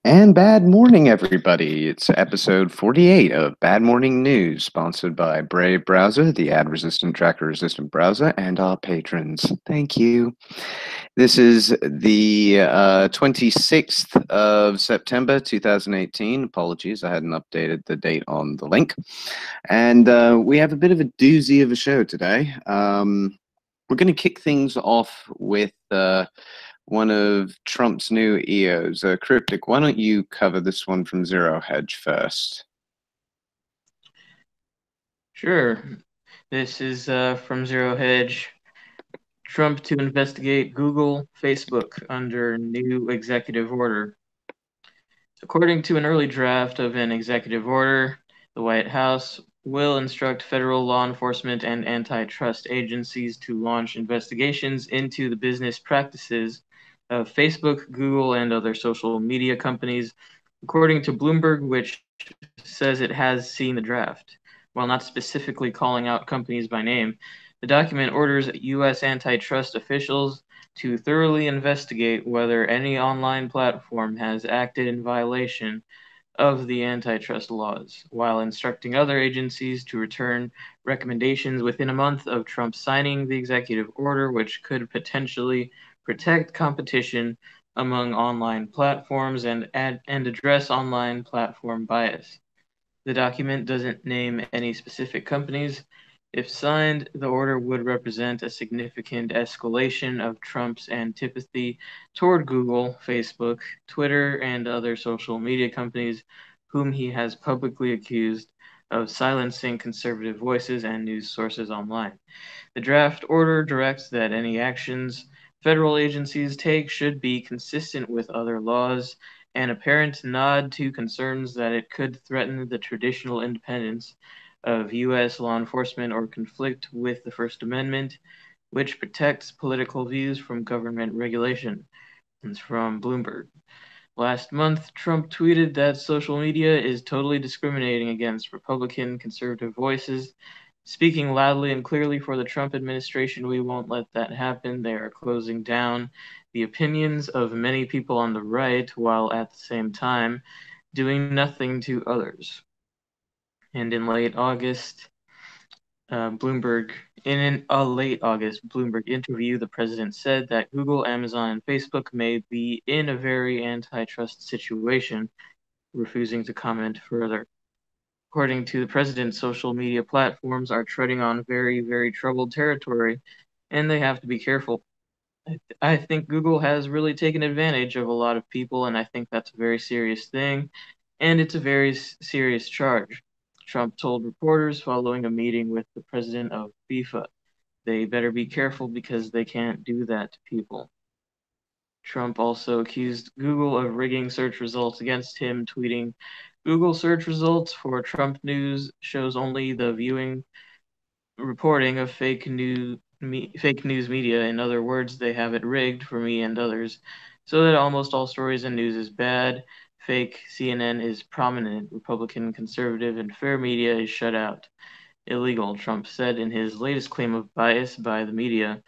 And bad morning, everybody. It's episode 48 of Bad Morning News, sponsored by Brave Browser, the ad resistant, tracker resistant browser, and our patrons. Thank you. This is the 26th of September 2018. Apologies, I hadn't updated the date on the link. And we have a bit of a doozy of a show today. We're going to kick things off with one of Trump's new EOs. Cryptic, why don't you cover this one from Zero Hedge first? Sure. This is from Zero Hedge. Trump to investigate Google, Facebook under new executive order. According to an early draft of an executive order, the White House will instruct federal law enforcement and antitrust agencies to launch investigations into the business practices of Facebook, Google, and other social media companies, according to Bloomberg, which says it has seen the draft. While not specifically calling out companies by name, the document orders U.S. antitrust officials to thoroughly investigate whether any online platform has acted in violation of the antitrust laws, while instructing other agencies to return recommendations within a month of Trump signing the executive order, which could potentially protect competition among online platforms and address online platform bias. The document doesn't name any specific companies. If signed, the order would represent a significant escalation of Trump's antipathy toward Google, Facebook, Twitter, and other social media companies whom he has publicly accused of silencing conservative voices and news sources online. The draft order directs that any actions federal agencies take should be consistent with other laws, an apparent nod to concerns that it could threaten the traditional independence of U.S. law enforcement or conflict with the First Amendment, which protects political views from government regulation. It's from Bloomberg. Last month, Trump tweeted that social media is totally discriminating against Republican conservative voices. Speaking loudly and clearly for the Trump administration, we won't let that happen. They are closing down the opinions of many people on the right while at the same time doing nothing to others. And in late August, Bloomberg, in a late August Bloomberg interview, the president said that Google, Amazon, and Facebook may be in a very antitrust situation, refusing to comment further. According to the president, social media platforms are treading on very, very troubled territory, and they have to be careful. I think Google has really taken advantage of a lot of people, and I think that's a very serious thing, and it's a very serious charge. Trump told reporters following a meeting with the president of FIFA. They better be careful because they can't do that to people. Trump also accused Google of rigging search results against him, tweeting, Google search results for Trump news shows only the viewing reporting of fake news media. In other words, they have it rigged for me and others, so that almost all stories and news is bad. Fake CNN is prominent. Republican, conservative, and fair media is shut out. Illegal, Trump said in his latest claim of bias by the media.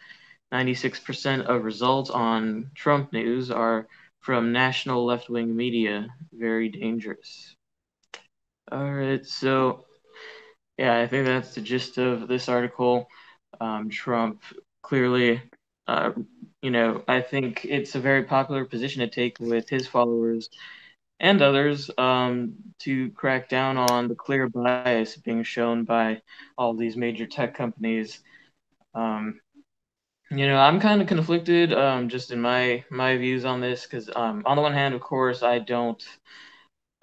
96% of results on Trump news are from national left wing media. Very dangerous. All right, so yeah, I think that's the gist of this article. Trump clearly, uh, I think it's a very popular position to take with his followers and others to crack down on the clear bias being shown by all these major tech companies. Um, I'm kind of conflicted just in my views on this because on the one hand, of course, I don't.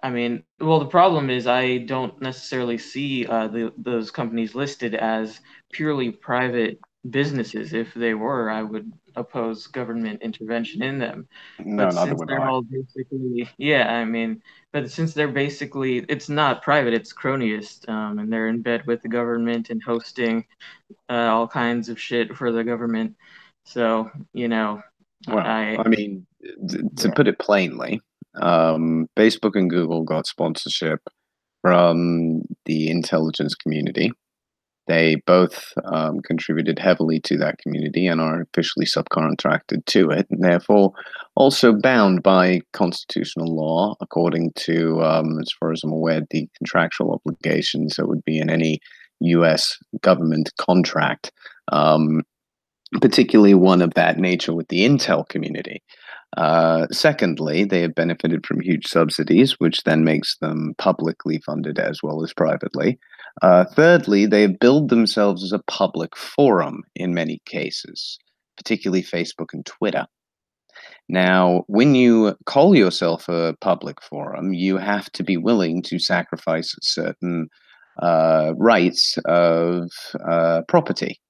I mean, well, the problem is I don't necessarily see those companies listed as purely private businesses. If they were, I would oppose government intervention in them. No, But neither since would they're I. all basically, yeah, I mean, but since they're basically, it's not private, it's cronyist, and they're in bed with the government and hosting all kinds of shit for the government. So, Well, I, I mean, to yeah, put it plainly, Facebook and Google got sponsorship from the intelligence community. They both contributed heavily to that community and are officially subcontracted to it, and therefore also bound by constitutional law, according to, as far as I'm aware, the contractual obligations that would be in any U.S. government contract, particularly one of that nature with the Intel community. Secondly, they have benefited from huge subsidies, which then makes them publicly funded as well as privately. Thirdly, they have billed themselves as a public forum in many cases, particularly Facebook and Twitter. Now, when you call yourself a public forum, you have to be willing to sacrifice certain rights of property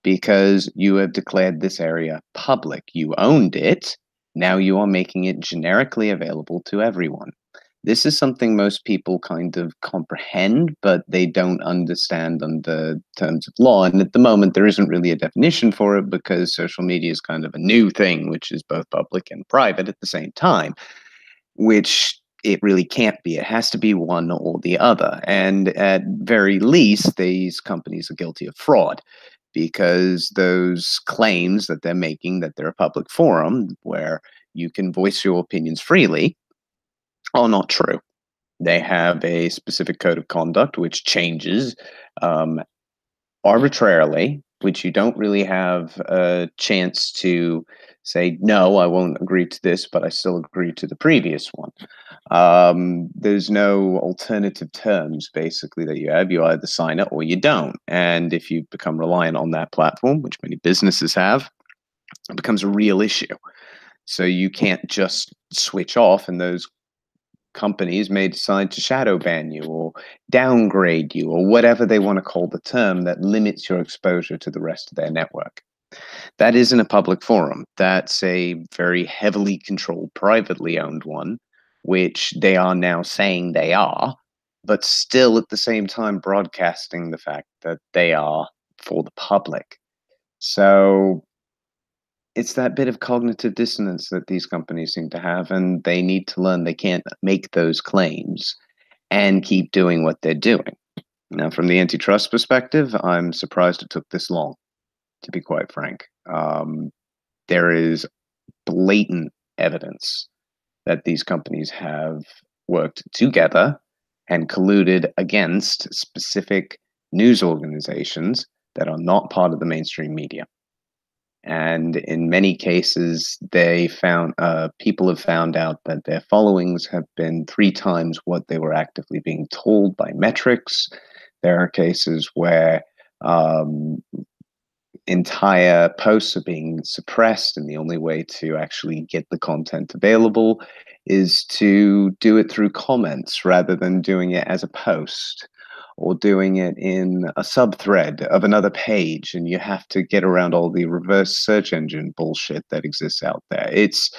because you have declared this area public. You owned it. Now you are making it generically available to everyone. This is something most people kind of comprehend, but they don't understand under terms of law. And at the moment, there isn't really a definition for it because social media is kind of a new thing, which is both public and private at the same time, which it really can't be. It has to be one or the other. And at very least, these companies are guilty of fraud because those claims that they're making that they're a public forum where you can voice your opinions freely are not true. They have a specific code of conduct which changes arbitrarily, which you don't really have a chance to say, no, I won't agree to this, but I still agree to the previous one. There's no alternative terms basically that you have. You either sign it or you don't. And if you become reliant on that platform, which many businesses have, it becomes a real issue. So you can't just switch off, and those companies may decide to shadow ban you or downgrade you or whatever they want to call the term that limits your exposure to the rest of their network. That isn't a public forum. That's a very heavily controlled, privately owned one, which they are now saying they are, but still at the same time broadcasting the fact that they are for the public. So it's that bit of cognitive dissonance that these companies seem to have, and they need to learn they can't make those claims and keep doing what they're doing. Now, from the antitrust perspective, I'm surprised it took this long, to be quite frank. There is blatant evidence that these companies have worked together and colluded against specific news organizations that are not part of the mainstream media. And in many cases, they found people have found out that their followings have been 3 times what they were actively being told by metrics. There are cases where entire posts are being suppressed, and the only way to actually get the content available is to do it through comments rather than doing it as a post or doing it in a subthread of another page, and you have to get around all the reverse search engine bullshit that exists out there. It's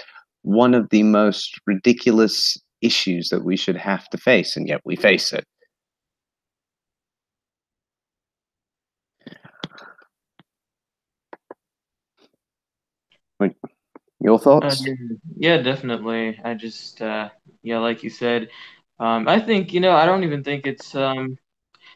one of the most ridiculous issues that we should have to face, and yet we face it. Your thoughts? Yeah, definitely. I just, yeah, like you said, I think, I don't even think it's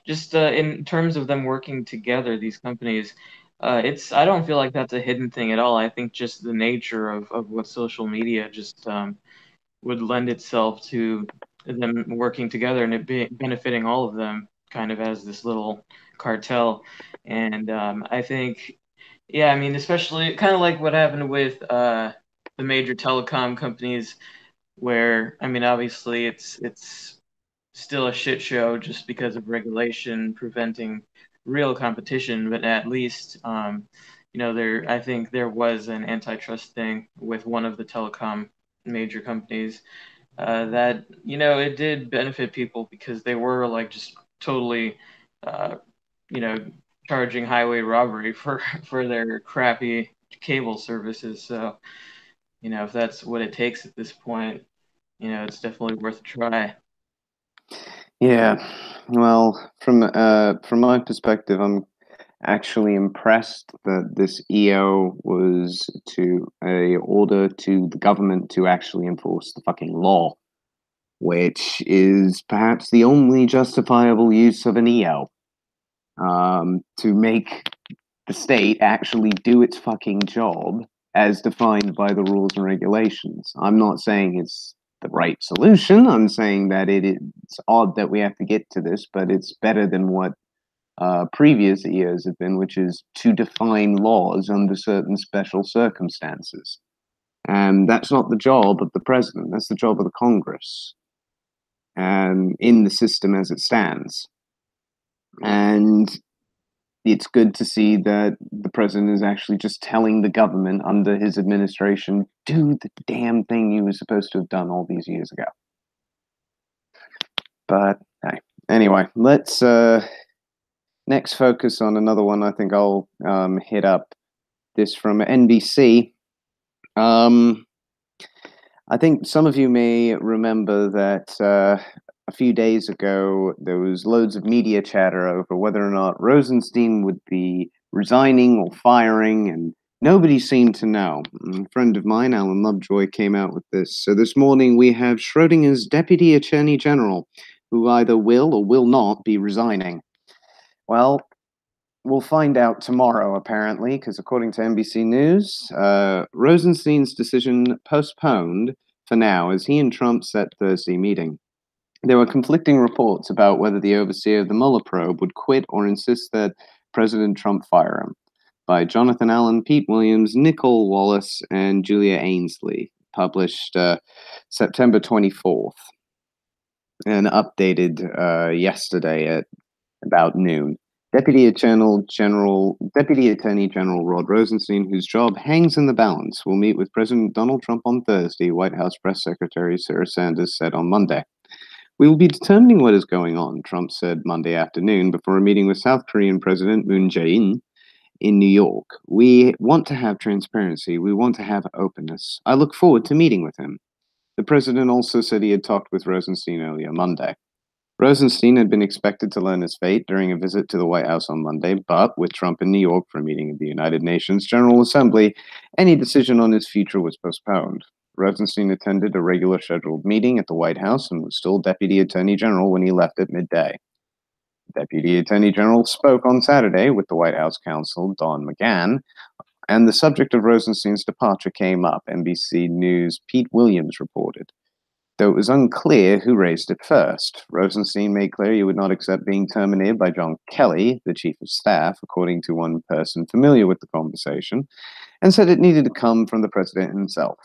just in terms of them working together, these companies. I don't feel like that's a hidden thing at all. I think just the nature of what social media just would lend itself to them working together and it benefiting all of them kind of as this little cartel. And I think, yeah, I mean, especially kind of like what happened with the major telecom companies, where I mean, obviously it's still a shit show just because of regulation preventing real competition, but at least there I think there was an antitrust thing with one of the telecom major companies that it did benefit people because they were like just totally uh, you know charging highway robbery for their crappy cable services. So if that's what it takes at this point, it's definitely worth a try. Yeah, well, from my perspective, I'm actually impressed that this EO was to a order to the government to actually enforce the fucking law, which is perhaps the only justifiable use of an EO. to make the state actually do its fucking job as defined by the rules and regulations. I'm not saying it's the right solution. I'm saying that it's odd that we have to get to this, but it's better than what previous years have been, which is to define laws under certain special circumstances. And that's not the job of the president, that's the job of the Congress, in the system as it stands. And it's good to see that the president is actually just telling the government under his administration, do the damn thing you were supposed to have done all these years ago. But anyway, let's next focus on another one. I think I'll hit up this from NBC. I think some of you may remember that a few days ago there was loads of media chatter over whether or not Rosenstein would be resigning or firing, and nobody seemed to know. A friend of mine, Alan Lovejoy, came out with this. So this morning we have Schrodinger's Deputy Attorney General, who either will or will not be resigning. Well, we'll find out tomorrow, apparently, because according to NBC News, Rosenstein's decision postponed for now as he and Trump set Thursday meeting. There were conflicting reports about whether the overseer of the Mueller probe would quit or insist that President Trump fire him, by Jonathan Allen, Pete Williams, Nicole Wallace, and Julia Ainsley, published September 24th, and updated yesterday at about noon. Deputy Attorney General Rod Rosenstein, whose job hangs in the balance, will meet with President Donald Trump on Thursday, White House Press Secretary Sarah Sanders said on Monday. We will be determining what is going on, Trump said Monday afternoon before a meeting with South Korean President Moon Jae-in in New York. We want to have transparency. We want to have openness. I look forward to meeting with him. The president also said he had talked with Rosenstein earlier Monday. Rosenstein had been expected to learn his fate during a visit to the White House on Monday, but with Trump in New York for a meeting of the United Nations General Assembly, any decision on his future was postponed. Rosenstein attended a regular scheduled meeting at the White House and was still Deputy Attorney General when he left at midday. Deputy Attorney General spoke on Saturday with the White House counsel, Don McGahn, and the subject of Rosenstein's departure came up, NBC News' Pete Williams reported. Though it was unclear who raised it first, Rosenstein made clear he would not accept being terminated by John Kelly, the chief of staff, according to one person familiar with the conversation, and said it needed to come from the president himself.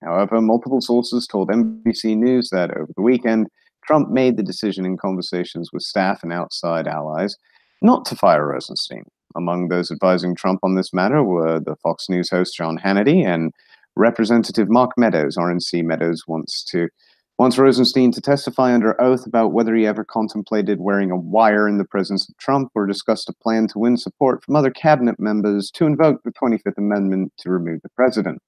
However, multiple sources told NBC News that over the weekend, Trump made the decision in conversations with staff and outside allies not to fire Rosenstein. Among those advising Trump on this matter were the Fox News host John Hannity and Representative Mark Meadows. RNC Meadows wants Rosenstein to testify under oath about whether he ever contemplated wearing a wire in the presence of Trump or discussed a plan to win support from other cabinet members to invoke the 25th Amendment to remove the president.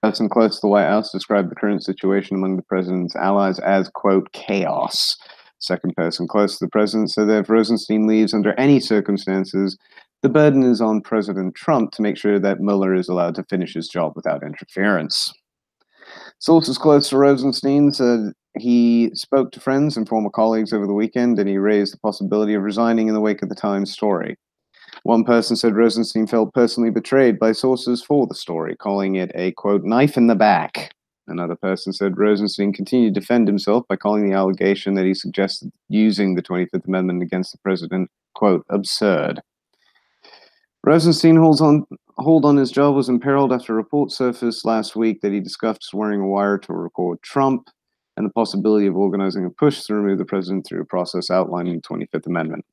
A person close to the White House described the current situation among the president's allies as, quote, chaos. Second person close to the president said that if Rosenstein leaves under any circumstances, the burden is on President Trump to make sure that Mueller is allowed to finish his job without interference. Sources close to Rosenstein said he spoke to friends and former colleagues over the weekend, and he raised the possibility of resigning in the wake of the Times story. One person said Rosenstein felt personally betrayed by sources for the story, calling it a, quote, knife in the back. Another person said Rosenstein continued to defend himself by calling the allegation that he suggested using the 25th Amendment against the president, quote, absurd. Rosenstein hold on his job was imperiled after a report surfaced last week that he discussed wearing a wire to record Trump and the possibility of organizing a push to remove the president through a process outlining the 25th Amendment.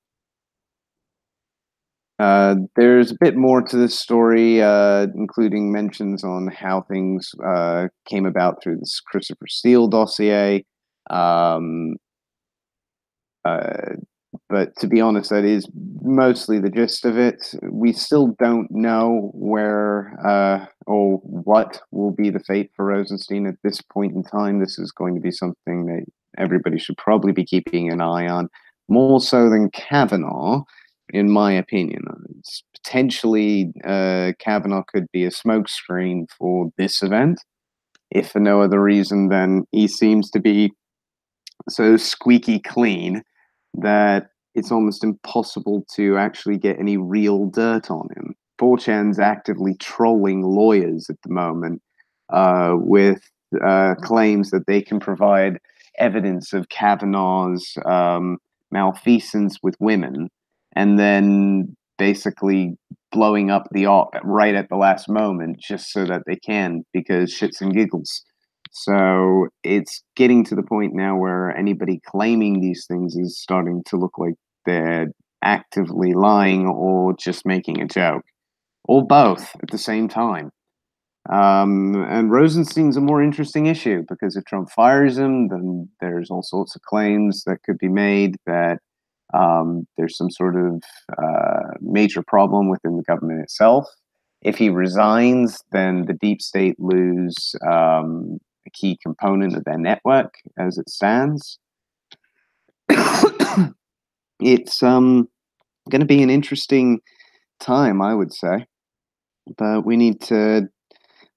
There's a bit more to this story, including mentions on how things came about through this Christopher Steele dossier. But to be honest, that is mostly the gist of it. We still don't know where or what will be the fate for Rosenstein at this point in time. This is going to be something that everybody should probably be keeping an eye on, more so than Kavanaugh, in my opinion. It's potentially, Kavanaugh could be a smokescreen for this event, if for no other reason than he seems to be so squeaky clean that it's almost impossible to actually get any real dirt on him. 4chan's actively trolling lawyers at the moment with claims that they can provide evidence of Kavanaugh's malfeasance with women, and then basically blowing up the right at the last moment just so that they can, because shits and giggles. So it's getting to the point now where anybody claiming these things is starting to look like they're actively lying or just making a joke, or both at the same time. And Rosenstein's a more interesting issue because if Trump fires him, then there's all sorts of claims that could be made that there's some sort of major problem within the government itself. If he resigns, then the deep state lose a key component of their network as it stands. It's going to be an interesting time, I would say, but we need to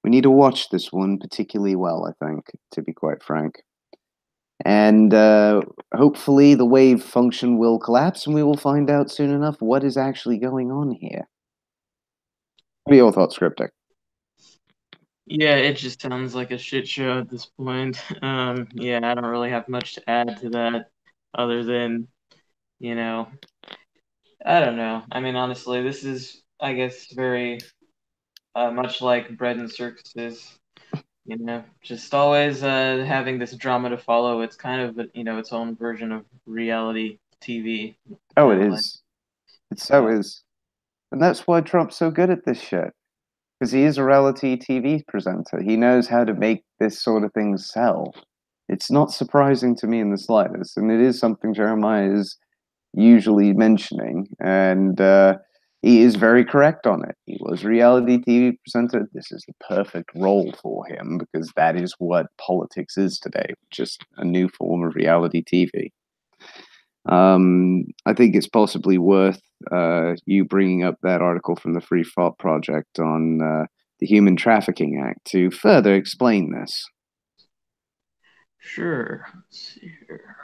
watch this one particularly well, I think, to be quite frank. And hopefully the wave function will collapse and we will find out soon enough what is actually going on here. What are your thoughts, Cryptic? Yeah, it just sounds like a shit show at this point. Yeah, I don't really have much to add to that other than, you know, I don't know. I mean, honestly, this is, I guess, very much like bread and circuses. Just always having this drama to follow. It's kind of, its own version of reality TV. Oh, You it know, like, is. It so is. And that's why Trump's so good at this shit. Because he is a reality TV presenter. He knows how to make this sort of thing sell. It's not surprising to me in the slightest. And it is something Jeremiah is usually mentioning. And he is very correct on it. He was a reality TV presenter. This is the perfect role for him because that is what politics is today, just a new form of reality TV. I think it's possibly worth you bringing up that article from the Free Thought Project on the Human Trafficking Act to further explain this. Sure. Let's see here.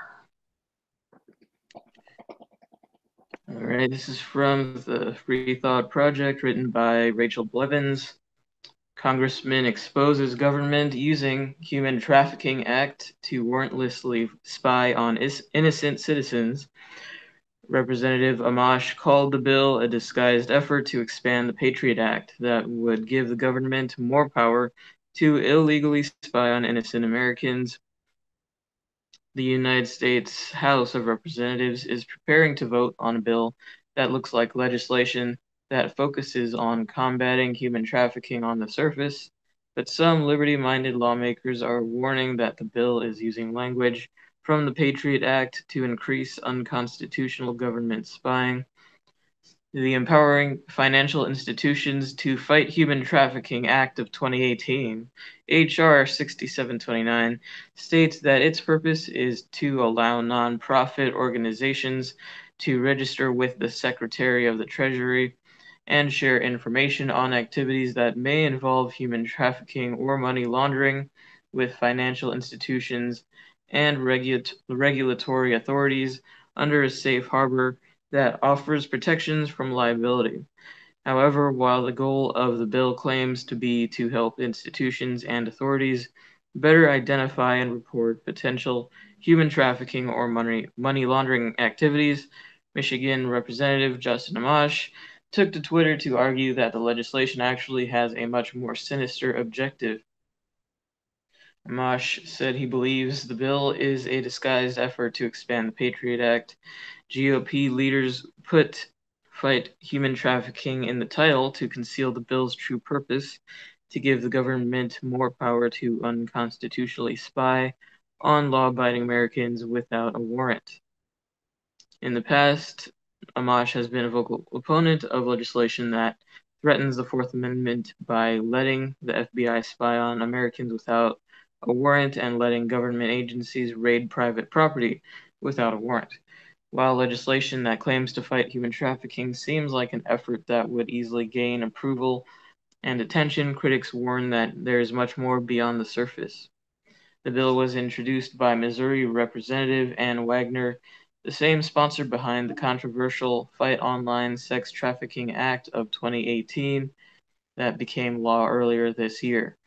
All right, this is from the Free Thought Project, written by Rachel Blevins. Congressman exposes government using Human Trafficking Act to warrantlessly spy on innocent citizens. Representative Amash called the bill a disguised effort to expand the Patriot Act that would give the government more power to illegally spy on innocent Americans. The United States House of Representatives is preparing to vote on a bill that looks like legislation that focuses on combating human trafficking on the surface, but some liberty-minded lawmakers are warning that the bill is using language from the Patriot Act to increase unconstitutional government spying. The Empowering Financial Institutions to Fight Human Trafficking Act of 2018, H.R. 6729, states that its purpose is to allow nonprofit organizations to register with the Secretary of the Treasury and share information on activities that may involve human trafficking or money laundering with financial institutions and regulatory authorities under a safe harbor that offers protections from liability. However, while the goal of the bill claims to be to help institutions and authorities better identify and report potential human trafficking or money laundering activities, Michigan Representative Justin Amash took to Twitter to argue that the legislation actually has a much more sinister objective. Amash said he believes the bill is a disguised effort to expand the Patriot Act. GOP leaders put "fight human trafficking" in the title to conceal the bill's true purpose, to give the government more power to unconstitutionally spy on law-abiding Americans without a warrant. In the past, Amash has been a vocal opponent of legislation that threatens the Fourth Amendment by letting the FBI spy on Americans without a warrant and letting government agencies raid private property without a warrant. While legislation that claims to fight human trafficking seems like an effort that would easily gain approval and attention, critics warn that there is much more beyond the surface. The bill was introduced by Missouri Representative Ann Wagner the same sponsor behind the controversial Fight Online Sex Trafficking Act of 2018 that became law earlier this year.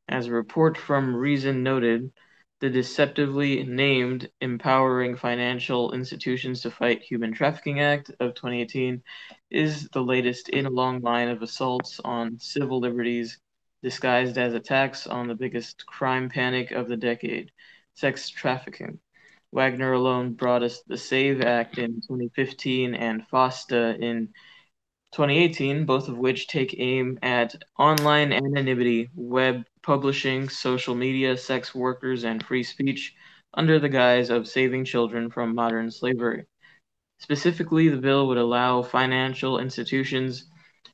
As a report from Reason noted, the deceptively named Empowering Financial Institutions to Fight Human Trafficking Act of 2018 is the latest in a long line of assaults on civil liberties disguised as attacks on the biggest crime panic of the decade, sex trafficking. Wagner alone brought us the SAVE Act in 2015 and FOSTA in 2018, both of which take aim at online anonymity, web publishing, social media, sex workers, and free speech under the guise of saving children from modern slavery. Specifically, the bill would allow financial institutions,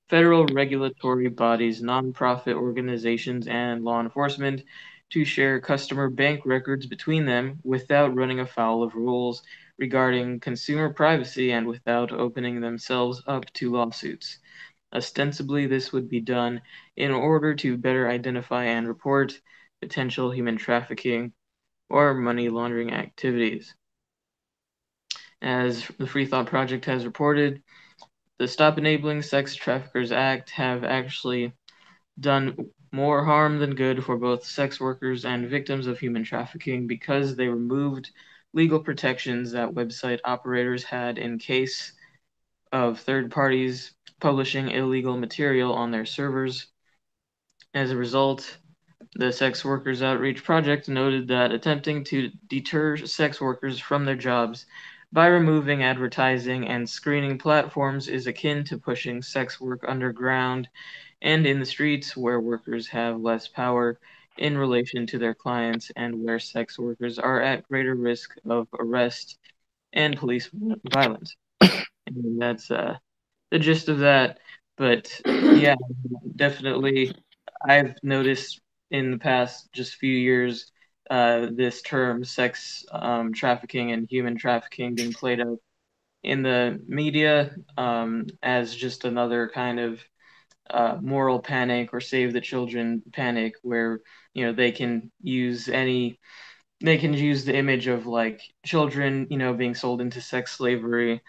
federal regulatory bodies, nonprofit organizations, and law enforcement to share customer bank records between them without running afoul of rules regarding consumer privacy and without opening themselves up to lawsuits. Ostensibly, this would be done in order to better identify and report potential human trafficking or money laundering activities. As the Free Thought Project has reported, the Stop Enabling Sex Traffickers Act have actually done more harm than good for both sex workers and victims of human trafficking because they removed legal protections that website operators had in case of third parties publishing illegal material on their servers. As a result, the Sex Workers Outreach Project noted that attempting to deter sex workers from their jobs by removing advertising and screening platforms is akin to pushing sex work underground and in the streets where workers have less power in relation to their clients and where sex workers are at greater risk of arrest and police violence. And that's the gist of that. But yeah, definitely, I've noticed in the past just few years this term sex trafficking and human trafficking being played out in the media as just another kind of moral panic or save the children panic where they can use the image of like children being sold into sex slavery.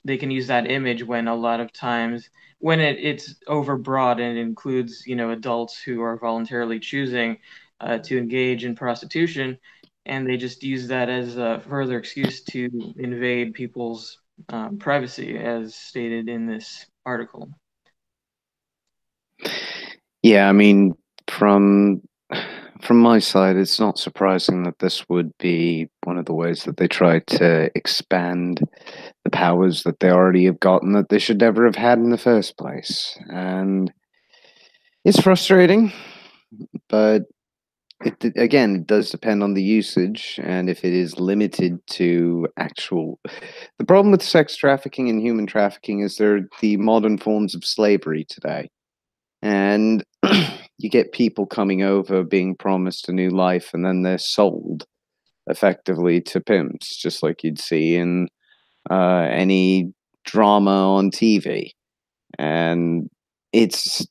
They can use that image when a lot of times when it's overbroad and it includes adults who are voluntarily choosing to engage in prostitution, and they just use that as a further excuse to invade people's privacy, as stated in this article. Yeah, I mean, from my side, it's not surprising that this would be one of the ways that they try to expand the powers that they already have gotten that they should never have had in the first place. And it's frustrating, but it does depend on the usage and if it is limited to actual. The problem with sex trafficking and human trafficking is they're the modern forms of slavery today. And you get people coming over being promised a new life and then they're sold effectively to pimps, just like you'd see in any drama on TV. And it's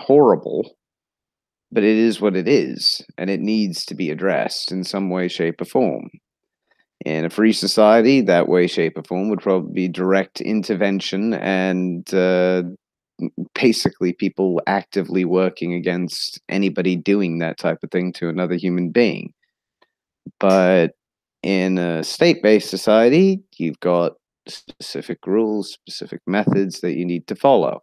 horrible, but it is what it is, and it needs to be addressed in some way, shape, or form. In a free society, that way, shape, or form would probably be direct intervention and basically people actively working against anybody doing that type of thing to another human being. But in a state-based society, you've got specific rules, specific methods that you need to follow.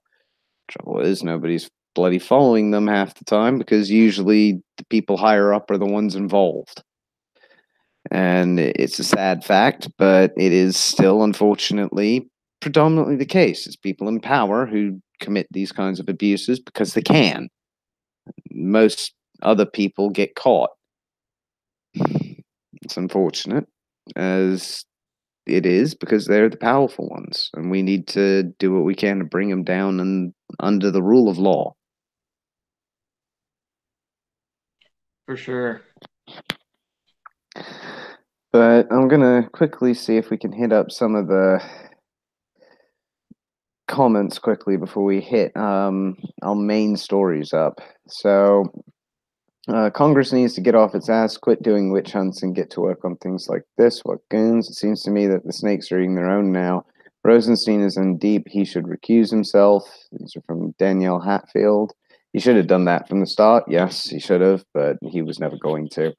Trouble is, nobody's bloody following them half the time because usually the people higher up are the ones involved. And it's a sad fact, but it is still, unfortunately, predominantly the case. It's people in power who commit these kinds of abuses because they can. Most other people get caught. It's unfortunate, as it is, because they're the powerful ones, and we need to do what we can to bring them down and under the rule of law. For sure. But I'm gonna quickly see if we can hit up some of the comments quickly before we hit our main stories up. So Congress needs to get off its ass, quit doing witch hunts, and get to work on things like this. What goons? It seems to me that the snakes are eating their own now. Rosenstein is in deep. He should recuse himself. These are from Danielle Hatfield. He should have done that from the start. Yes, he should have, but he was never going to.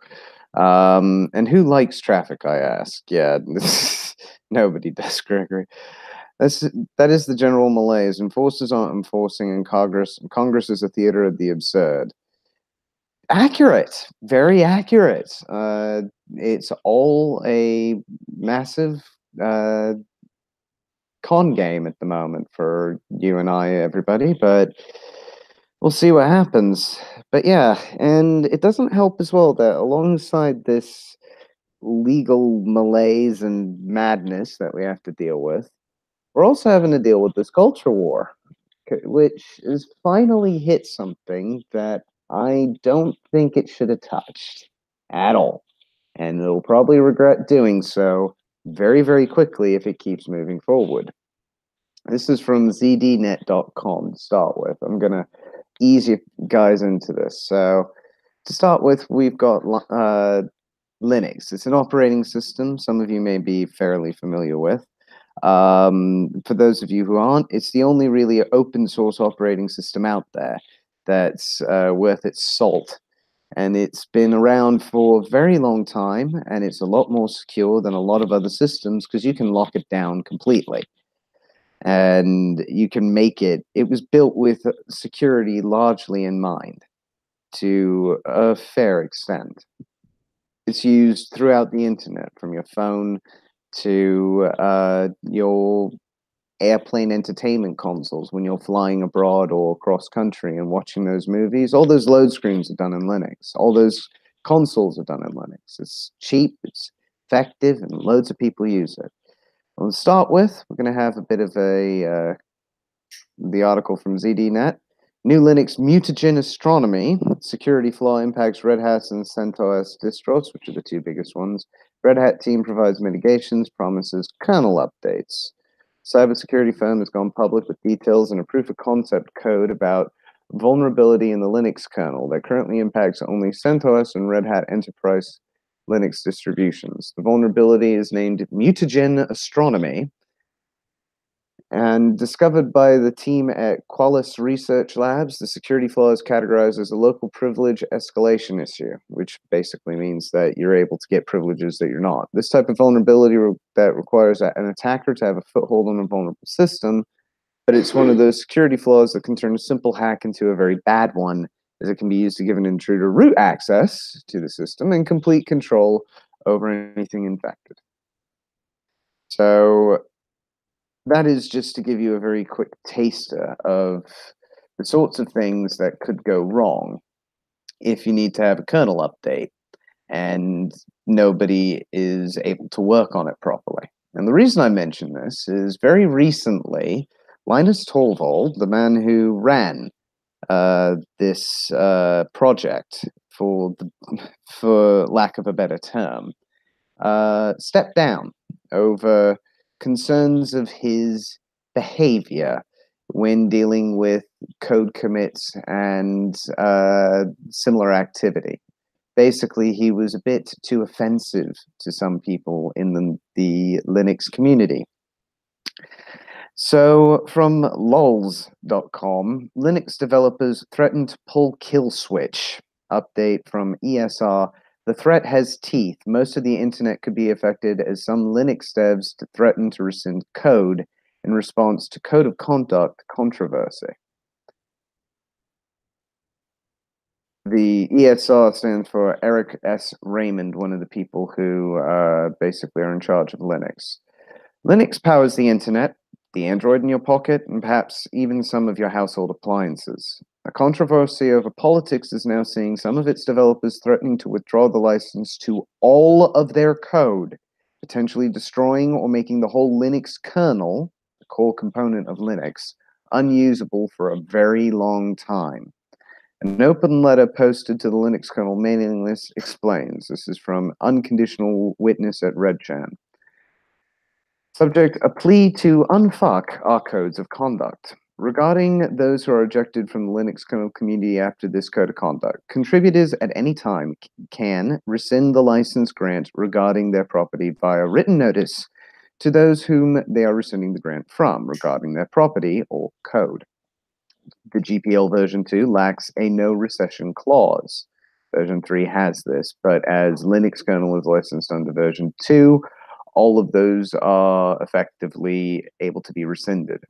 And who likes traffic, I ask? Yeah, nobody does, Gregory. That is the general malaise. Enforcers aren't enforcing, and Congress is a theater of the absurd. Accurate, very accurate. It's all a massive con game at the moment for you and I, everybody, but we'll see what happens. But yeah, and it doesn't help as well that alongside this legal malaise and madness that we have to deal with, we're also having to deal with this culture war, which has finally hit something that I don't think it should have touched at all. And it'll probably regret doing so very, very quickly if it keeps moving forward. This is from zdnet.com to start with. I'm going to ease you guys into this. So, to start with, we've got Linux. It's an operating system some of you may be fairly familiar with. For those of you who aren't, it's the only really open source operating system out there that's worth its salt. And it's been around for a very long time, and it's a lot more secure than a lot of other systems because you can lock it down completely. And you can make it was built with security largely in mind to a fair extent. It's used throughout the internet, from your phone to your airplane entertainment consoles when you're flying abroad or cross country and watching those movies. All those load screens are done in Linux. All those consoles are done in Linux. It's cheap, it's effective, and loads of people use it. Well, to start with, we're going to have a bit of the article from ZDNet. New Linux mutagen astronomy. Security flaw impacts Red Hat and CentOS distros, which are the two biggest ones. Red Hat team provides mitigations, promises kernel updates. Cybersecurity firm has gone public with details and a proof of concept code about vulnerability in the Linux kernel that currently impacts only CentOS and Red Hat Enterprise Linux distributions. The vulnerability is named mutagen astronomy and discovered by the team at Qualys Research Labs. The security flaw is categorized as a local privilege escalation issue, which basically means that you're able to get privileges that you're not. This type of vulnerability that requires an attacker to have a foothold on a vulnerable system, but it's one of those security flaws that can turn a simple hack into a very bad one, as it can be used to give an intruder root access to the system and complete control over anything infected. So that is just to give you a very quick taster of the sorts of things that could go wrong if you need to have a kernel update and nobody is able to work on it properly. And the reason I mention this is very recently, Linus Torvald, the man who ran this project, for lack of a better term, stepped down over concerns of his behavior when dealing with code commits and similar activity. Basically, he was a bit too offensive to some people in the Linux community. So, from lols.com, Linux developers threaten to pull kill switch. Update from ESR. The threat has teeth. Most of the internet could be affected as some Linux devs threaten to rescind code in response to code of conduct controversy. The ESR stands for Eric S. Raymond, one of the people who basically are in charge of Linux. Linux powers the internet, the Android in your pocket, and perhaps even some of your household appliances. A controversy over politics is now seeing some of its developers threatening to withdraw the license to all of their code, potentially destroying or making the whole Linux kernel, the core component of Linux, unusable for a very long time. An open letter posted to the Linux kernel mailing list explains. This is from Unconditional Witness at RedChan. Subject, a plea to unfuck our codes of conduct. Regarding those who are ejected from the Linux kernel community after this code of conduct, contributors at any time can rescind the license grant regarding their property via written notice to those whom they are rescinding the grant from regarding their property or code. The GPL version 2 lacks a no recession clause. Version 3 has this, but as Linux kernel is licensed under version 2, all of those are effectively able to be rescinded.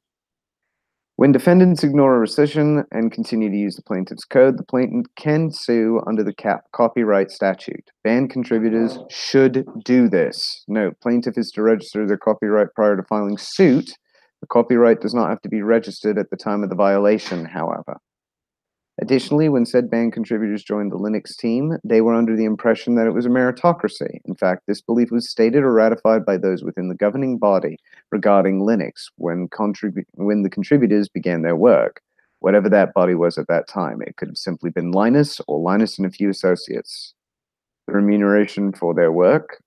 When defendants ignore a rescission and continue to use the plaintiff's code, the plaintiff can sue under the copyright statute. Banned contributors should do this. Note, plaintiff is to register their copyright prior to filing suit. The copyright does not have to be registered at the time of the violation, however. Additionally, when said banned contributors joined the Linux team, they were under the impression that it was a meritocracy. In fact, this belief was stated or ratified by those within the governing body regarding Linux when the contributors began their work, whatever that body was at that time. It could have simply been Linus or Linus and a few associates. The remuneration for their work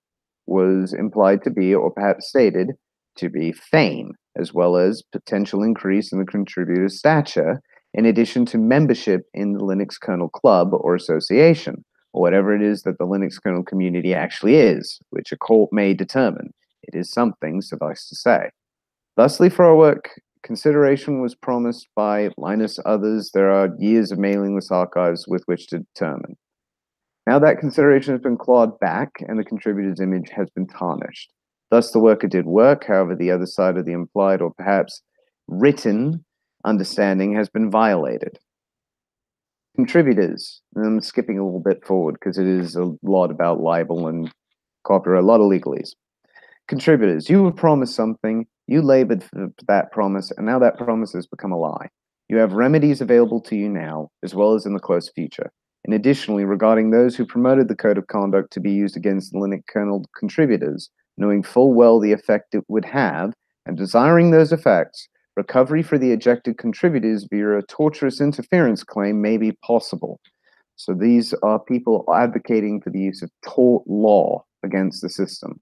was implied to be, or perhaps stated to be, fame, as well as potential increase in the contributor's stature, in addition to membership in the Linux kernel club or association, or whatever it is that the Linux kernel community actually is, which a court may determine. It is something, suffice to say. Thusly, for our work, consideration was promised by Linus others. There are years of mailing list archives with which to determine. Now that consideration has been clawed back and the contributor's image has been tarnished. Thus, the worker did work, however, the other side of the implied or perhaps written understanding has been violated. Contributors, and I'm skipping a little bit forward because it is a lot about libel and copyright, a lot of legalese. Contributors, you were promised something, you labored for that promise, and now that promise has become a lie. You have remedies available to you now, as well as in the close future. And additionally, regarding those who promoted the code of conduct to be used against the Linux kernel contributors, knowing full well the effect it would have, and desiring those effects, recovery for the ejected contributors via a torturous interference claim may be possible. So these are people advocating for the use of tort law against the system.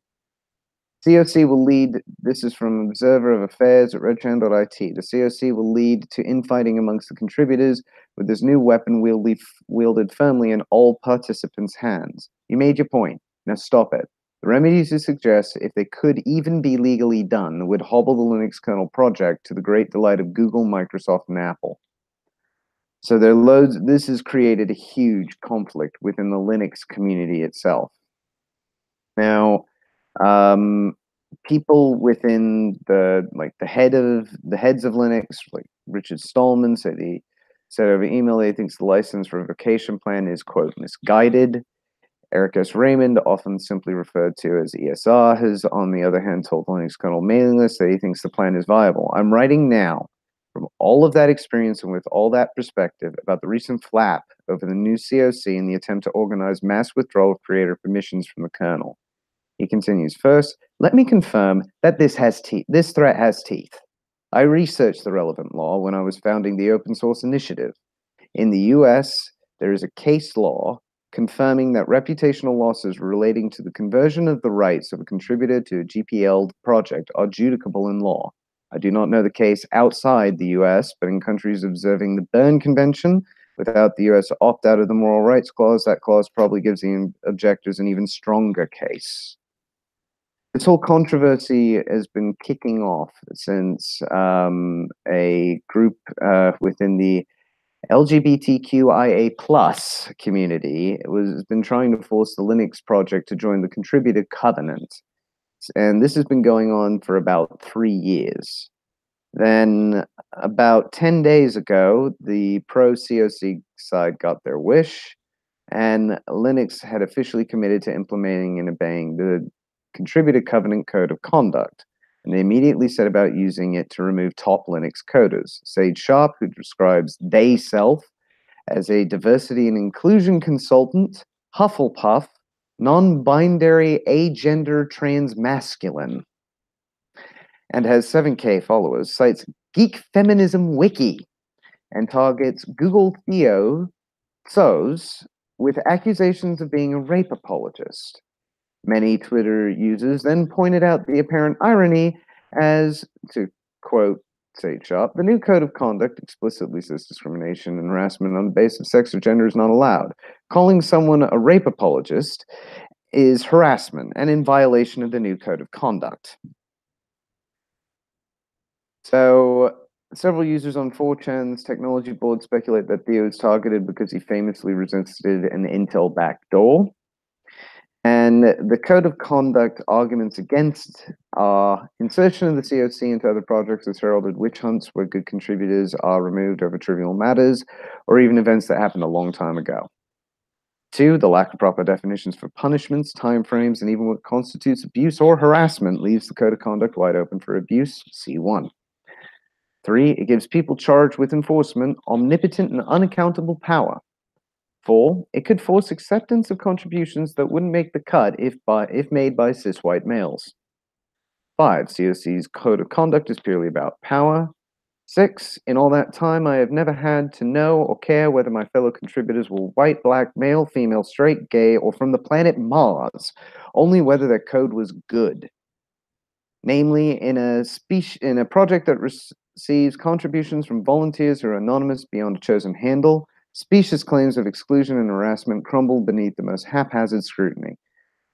COC will lead, this is from Observer of Affairs at redchan.it, the COC will lead to infighting amongst the contributors with this new weapon wielded firmly in all participants' hands. You made your point. Now stop it. The remedies you suggest, if they could even be legally done, would hobble the Linux kernel project to the great delight of Google, Microsoft, and Apple. So this has created a huge conflict within the Linux community itself. Now, people within the heads of Linux, like Richard Stallman, said over email he thinks the license revocation plan is, quote, misguided. Eric S. Raymond, often simply referred to as ESR, has, on the other hand, told Linux kernel mailing list that he thinks the plan is viable. I'm writing now, from all of that experience and with all that perspective, about the recent flap over the new COC and the attempt to organize mass withdrawal of creator permissions from the kernel. He continues, first, let me confirm that this threat has teeth. I researched the relevant law when I was founding the Open Source Initiative. In the US, there is a case law confirming that reputational losses relating to the conversion of the rights of a contributor to a GPL project are judicable in law. I do not know the case outside the US, but in countries observing the Berne Convention, without the US opt-out of the Moral Rights Clause, that clause probably gives the objectors an even stronger case. This whole controversy has been kicking off since a group within the LGBTQIA+ community has been trying to force the Linux project to join the Contributor Covenant. And this has been going on for about 3 years. Then, about 10 days ago, the pro-COC side got their wish, and Linux had officially committed to implementing and obeying the Contributor Covenant Code of Conduct. And they immediately set about using it to remove top Linux coders. Sage Sharp, who describes they-self as a diversity and inclusion consultant, Hufflepuff, non-binary, agender, transmasculine, and has 7K followers, cites Geek Feminism Wiki, and targets Google Theos with accusations of being a rape apologist. Many Twitter users then pointed out the apparent irony as, to quote Say Shop, the new code of conduct explicitly says discrimination and harassment on the basis of sex or gender is not allowed. Calling someone a rape apologist is harassment and in violation of the new code of conduct. So, several users on 4chan's technology board speculate that Theo is targeted because he famously resisted an Intel backdoor. And the code of conduct arguments against insertion of the COC into other projects has heralded witch hunts where good contributors are removed over trivial matters or even events that happened a long time ago. 2, the lack of proper definitions for punishments, timeframes, and even what constitutes abuse or harassment leaves the code of conduct wide open for abuse, C1. 3, it gives people charged with enforcement omnipotent and unaccountable power. 4, it could force acceptance of contributions that wouldn't make the cut if made by cis white males. 5, COC's code of conduct is purely about power. 6, in all that time, I have never had to know or care whether my fellow contributors were white, black, male, female, straight, gay, or from the planet Mars, only whether their code was good. Namely, in a project that receives contributions from volunteers who are anonymous beyond a chosen handle, specious claims of exclusion and harassment crumble beneath the most haphazard scrutiny.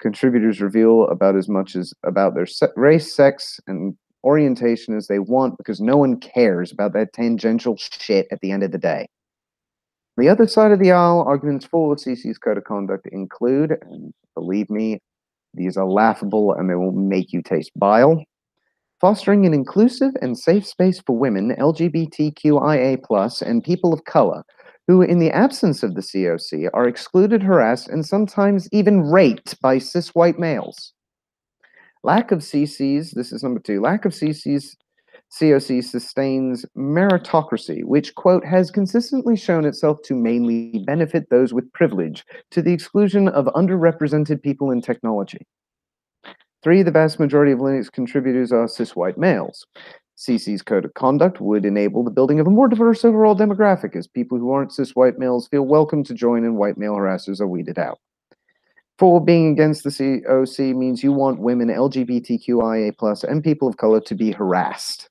Contributors reveal about as much as about their race, sex, and orientation as they want because no one cares about that tangential shit at the end of the day. The other side of the aisle, arguments for CC's code of conduct include, and believe me, these are laughable and they will make you taste bile, fostering an inclusive and safe space for women, LGBTQIA+, and people of color, who, in the absence of the COC, are excluded, harassed, and sometimes even raped by cis white males. Lack of CCs, this is number 2, lack of CCs, COC sustains meritocracy, which, quote, has consistently shown itself to mainly benefit those with privilege, to the exclusion of underrepresented people in technology. 3, the vast majority of Linux contributors are cis white males. CC's code of conduct would enable the building of a more diverse overall demographic as people who aren't cis white males feel welcome to join and white male harassers are weeded out. 4, being against the COC means you want women, LGBTQIA+, and people of color to be harassed.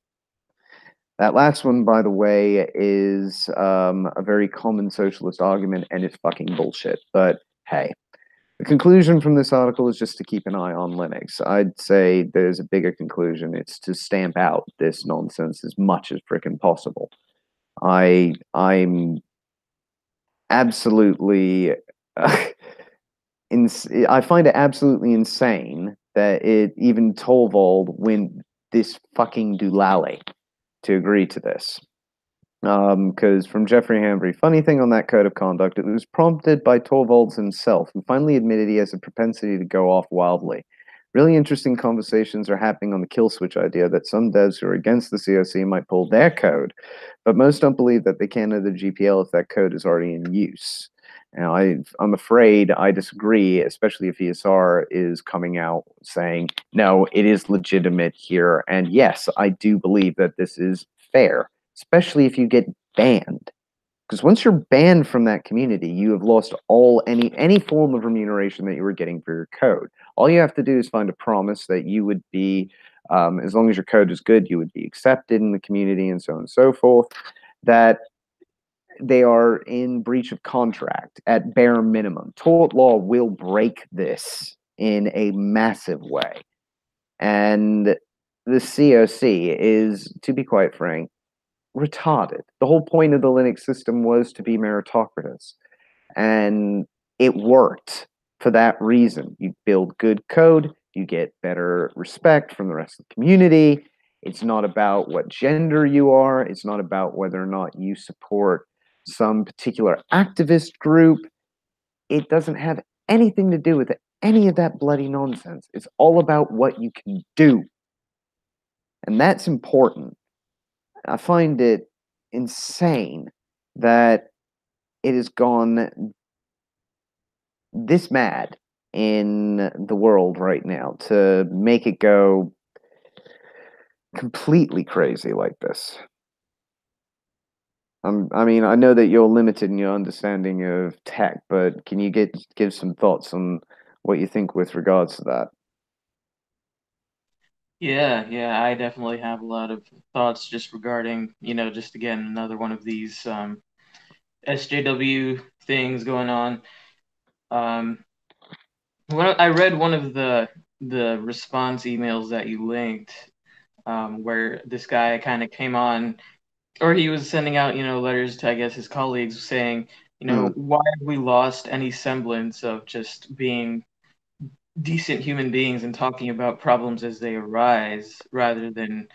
That last one, by the way, is a very common socialist argument, and it's fucking bullshit. But hey, the conclusion from this article is just to keep an eye on Linux. I'd say there's a bigger conclusion. It's to stamp out this nonsense as much as frickin' possible. I'm absolutely... I find it absolutely insane that even Torvald went this fucking doolally to agree to this. Because from Jeffrey Hambry, funny thing on that code of conduct, it was prompted by Torvalds himself, who finally admitted he has a propensity to go off wildly. Really interesting conversations are happening on the kill switch idea that some devs who are against the COC might pull their code, but most don't believe that they can enter the GPL if that code is already in use. Now, I'm afraid I disagree, especially if ESR is coming out saying, no, it is legitimate here. And yes, I do believe that this is fair, especially if you get banned. Because once you're banned from that community, you have lost any form of remuneration that you were getting for your code. All you have to do is find a promise that you would be, as long as your code is good, you would be accepted in the community and so on and so forth, that they are in breach of contract at bare minimum. Tort law will break this in a massive way. And the COC is, to be quite frank, retarded. The whole point of the Linux system was to be meritocratic. And it worked for that reason. You build good code, you get better respect from the rest of the community. It's not about what gender you are. It's not about whether or not you support some particular activist group. It doesn't have anything to do with any of that bloody nonsense. It's all about what you can do. And that's important. I find it insane that it has gone this mad in the world right now to make it go completely crazy like this. I mean, I know that you're limited in your understanding of tech, but can you give some thoughts on what you think with regards to that? Yeah, I definitely have a lot of thoughts just regarding, just again another one of these SJW things going on. Um, I read one of the response emails that you linked, where this guy kind of came on, or he was sending out, letters to, I guess, his colleagues saying, Mm, why have we lost any semblance of just being decent human beings and talking about problems as they arise rather than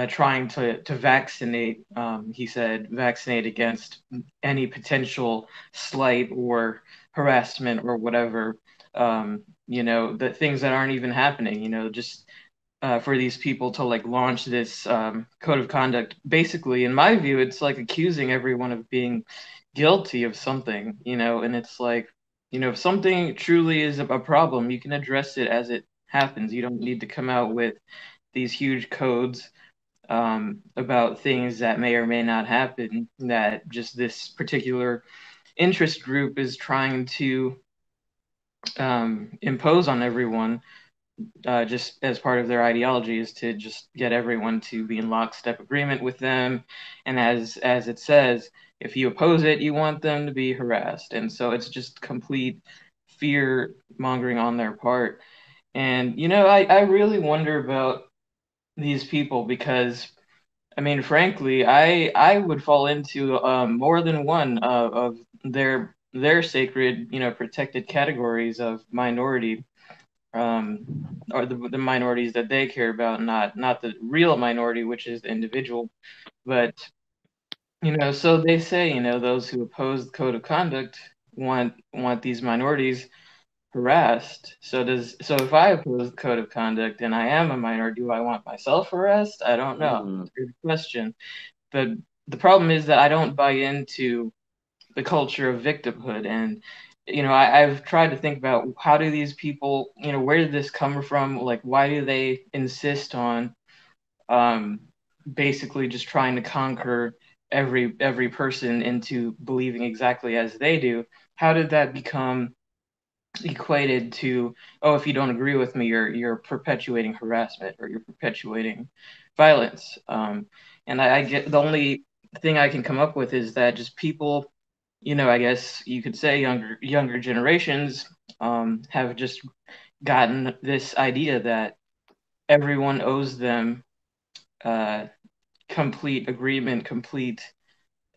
trying to vaccinate, he said, vaccinate against any potential slight or harassment or whatever, the things that aren't even happening, just for these people to like launch this code of conduct. Basically, in my view, it's like accusing everyone of being guilty of something, and it's like, if something truly is a problem, you can address it as it happens. You don't need to come out with these huge codes about things that may or may not happen, that just this particular interest group is trying to impose on everyone, just as part of their ideology, is to just get everyone to be in lockstep agreement with them. And as it says, if you oppose it, you want them to be harassed. And so it's just complete fear mongering on their part. And I really wonder about these people because, I mean, frankly, I would fall into more than one of their sacred, protected categories of minority, or the minorities that they care about, not the real minority, which is the individual. But so they say, those who oppose the code of conduct want these minorities harassed. So if I oppose the code of conduct and I am a minority, do I want myself harassed? I don't know. mm, It's a good question. But the problem is that I don't buy into the culture of victimhood. And I've tried to think about, how do these people, where did this come from? Like, why do they insist on um, basically just trying to conquer every person into believing exactly as they do? How did that become equated to, oh, if you don't agree with me, you're perpetuating harassment or you're perpetuating violence? And I get, the only thing I can come up with is that just people, I guess you could say younger generations have just gotten this idea that everyone owes them uh, complete agreement, complete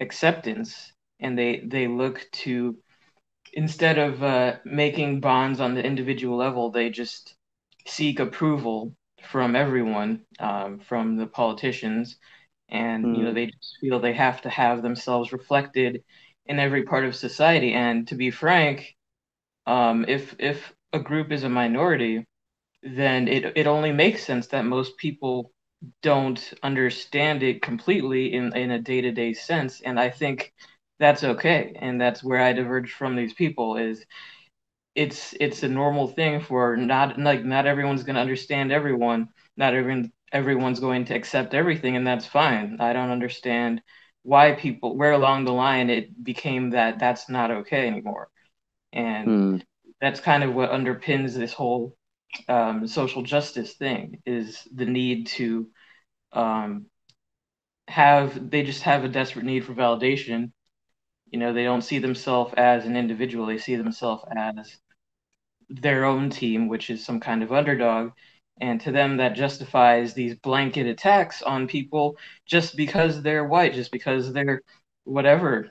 acceptance, and they look to, instead of making bonds on the individual level, they just seek approval from everyone, from the politicians, and mm, they just feel they have to have themselves reflected in every part of society. And to be frank, if a group is a minority, then it only makes sense that most people don't understand it completely in a day-to-day sense. And I think that's okay. And that's where I diverge from these people, is it's a normal thing for, not everyone's going to understand everyone, not everyone's going to accept everything, and that's fine. I don't understand why people, where along the line it became that that's not okay anymore. And mm, that's kind of what underpins this whole social justice thing, is the need to um, they just have a desperate need for validation. They don't see themselves as an individual, they see themselves as their own team, which is some kind of underdog. And to them, that justifies these blanket attacks on people just because they're white, just because they're whatever.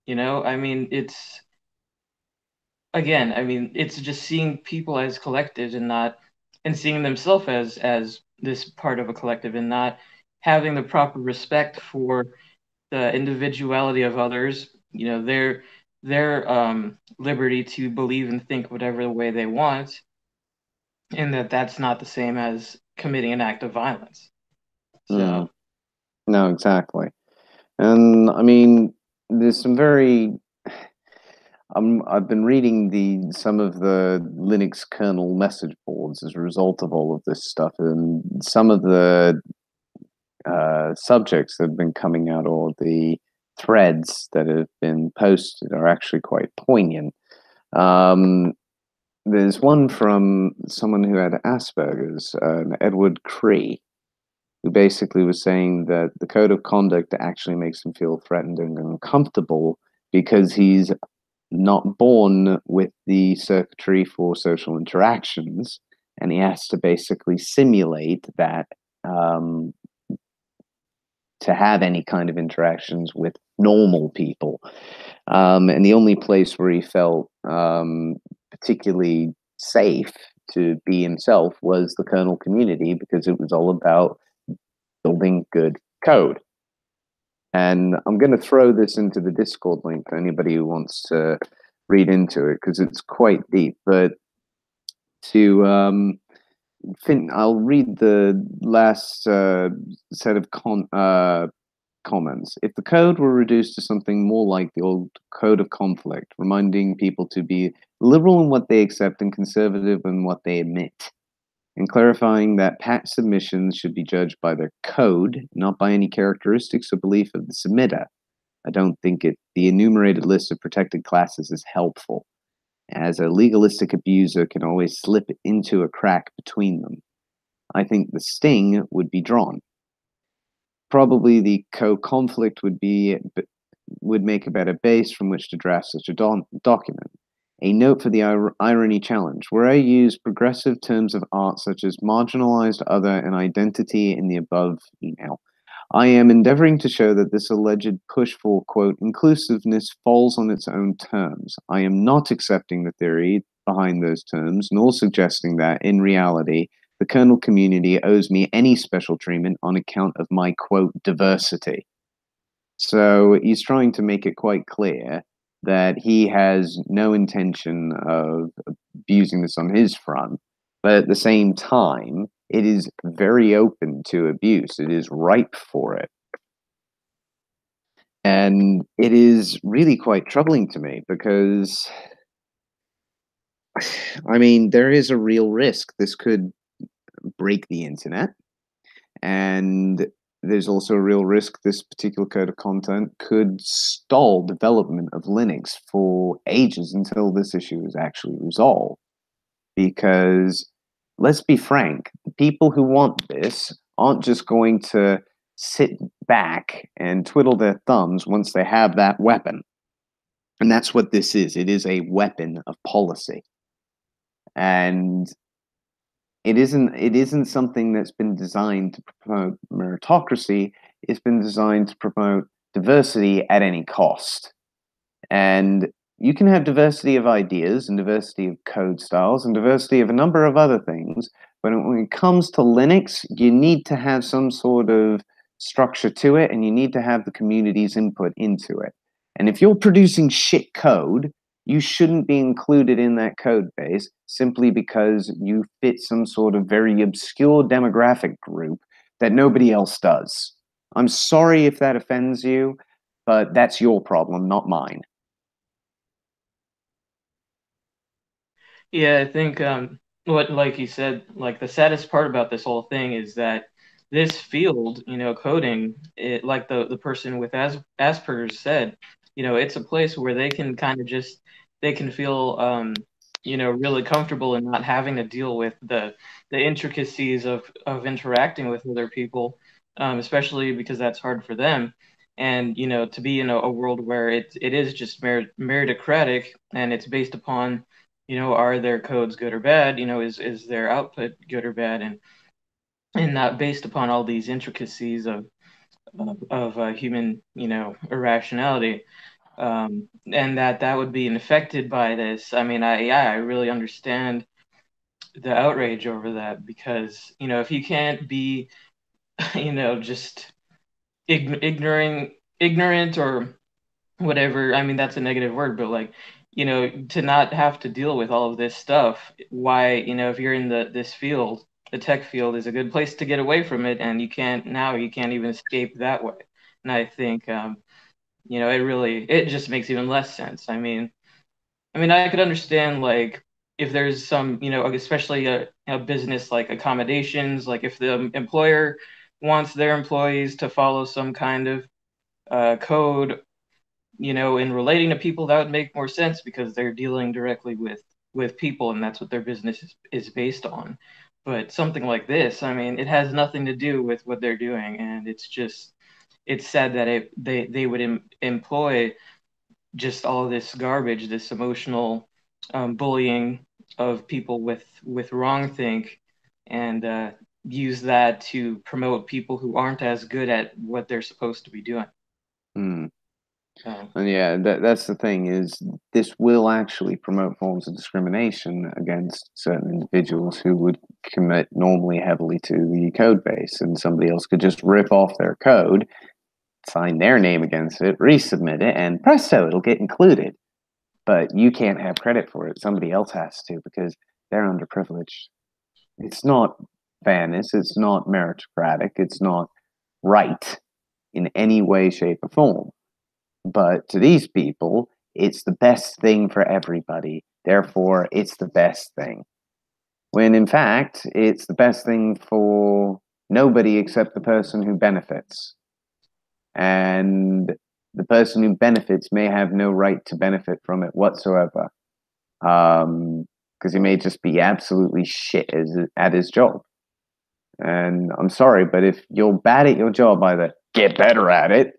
I mean, it's just seeing people as collectives, and seeing themselves as this part of a collective, and not having the proper respect for the individuality of others, their liberty to believe and think whatever way they want, and that's not the same as committing an act of violence. mm. So No, exactly. And I mean, there's some very. I've been reading some of the Linux kernel message boards as a result of all of this stuff, and some of the subjects that have been coming out, or the threads that have been posted, are actually quite poignant. Um, there's one from someone who had Asperger's, Edward Cree, who basically was saying that the code of conduct actually makes him feel threatened and uncomfortable because he's not born with the circuitry for social interactions, and he has to basically simulate that um, to have any kind of interactions with normal people. And the only place where he felt particularly safe to be himself was the kernel community because it was all about building good code. And I'm going to throw this into the Discord link for anybody who wants to read into it because it's quite deep. But to I'll read the last set of comments. If the code were reduced to something more like the old code of conflict, reminding people to be liberal in what they accept and conservative in what they admit, and clarifying that patch submissions should be judged by their code, not by any characteristics or belief of the submitter. I don't think the enumerated list of protected classes is helpful, as a legalistic abuser can always slip into a crack between them. I think the sting would be drawn. Probably the co-conflict would make a better base from which to draft such a document. A note for the irony challenge, where I use progressive terms of art such as marginalized, other, and identity in the above email. I am endeavoring to show that this alleged push for, quote, inclusiveness falls on its own terms. I am not accepting the theory behind those terms, nor suggesting that, in reality, the kernel community owes me any special treatment on account of my, quote, diversity. So he's trying to make it quite clear that he has no intention of abusing this on his front, but at the same time, it is very open to abuse. It is ripe for it. And it is really quite troubling to me because, I mean, there is a real risk this could break the internet. And there's also a real risk this particular code of content could stall development of Linux for ages until this issue is actually resolved. Because let's be frank, the people who want this aren't just going to sit back and twiddle their thumbs once they have that weapon. And that's what this is. It is a weapon of policy. And it isn't something that's been designed to promote meritocracy. It's been designed to promote diversity at any cost. And you can have diversity of ideas and diversity of code styles and diversity of a number of other things, but when it comes to Linux, you need to have some sort of structure to it, and you need to have the community's input into it. And if you're producing shit code, you shouldn't be included in that code base simply because you fit some sort of very obscure demographic group that nobody else does. I'm sorry if that offends you, but that's your problem, not mine. Yeah, I think what like you said, like the saddest part about this whole thing is that this field, coding, it like the person with Asperger's said, it's a place where they can kind of just they can feel really comfortable in not having to deal with the intricacies of interacting with other people, especially because that's hard for them. And to be in a world where it is just meritocratic and it's based upon are their codes good or bad? Is their output good or bad? And not based upon all these intricacies of human, irrationality. And that would be infected by this. I mean, I really understand the outrage over that because, if you can't be, just ignorant or whatever, I mean, that's a negative word, but like, to not have to deal with all of this stuff, why, if you're in this field, the tech field is a good place to get away from it, and you can't even escape that way. And I think, it just makes even less sense. I mean, I could understand like if there's some, especially a business like accommodations, like if the employer wants their employees to follow some kind of code in relating to people, that would make more sense because they're dealing directly with people, and that's what their business is based on. But something like this, I mean, it has nothing to do with what they're doing, and it's sad that they would employ just all this garbage, this emotional bullying of people with wrongthink, and use that to promote people who aren't as good at what they're supposed to be doing. Hmm. So, And yeah, that's the thing is this will actually promote forms of discrimination against certain individuals who would commit normally heavily to the code base, and somebody else could just rip off their code, sign their name against it, resubmit it, and presto, it'll get included. But you can't have credit for it. Somebody else has to because they're underprivileged. It's not fairness. It's not meritocratic. It's not right in any way, shape, or form. But to these people, it's the best thing for everybody. Therefore, it's the best thing. When in fact, it's the best thing for nobody except the person who benefits. And the person who benefits may have no right to benefit from it whatsoever. Because he may just be absolutely shit at his job. And I'm sorry, but if you're bad at your job, either get better at it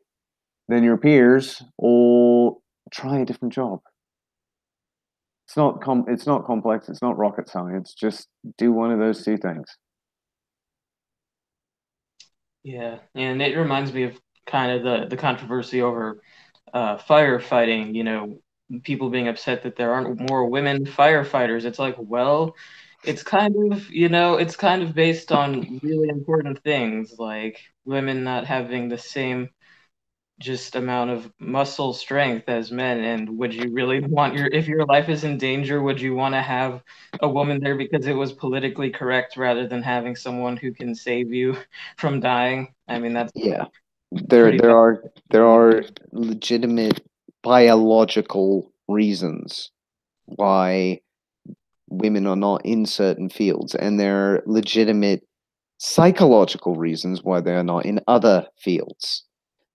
than your peers or try a different job. It's not complex, it's not rocket science. Just do one of those two things. yeah, and it reminds me of kind of the controversy over firefighting. You know, people being upset that there aren't more women firefighters. It's like, well, it's kind of, it's kind of based on really important things like women not having the same just amount of muscle strength as men. And would you really want if your life is in danger, would you want to have a woman there because it was politically correct rather than having someone who can save you from dying? I mean, that's Yeah. There pretty there bad. are there are legitimate biological reasons why women are not in certain fields, and there are legitimate psychological reasons why they are not in other fields.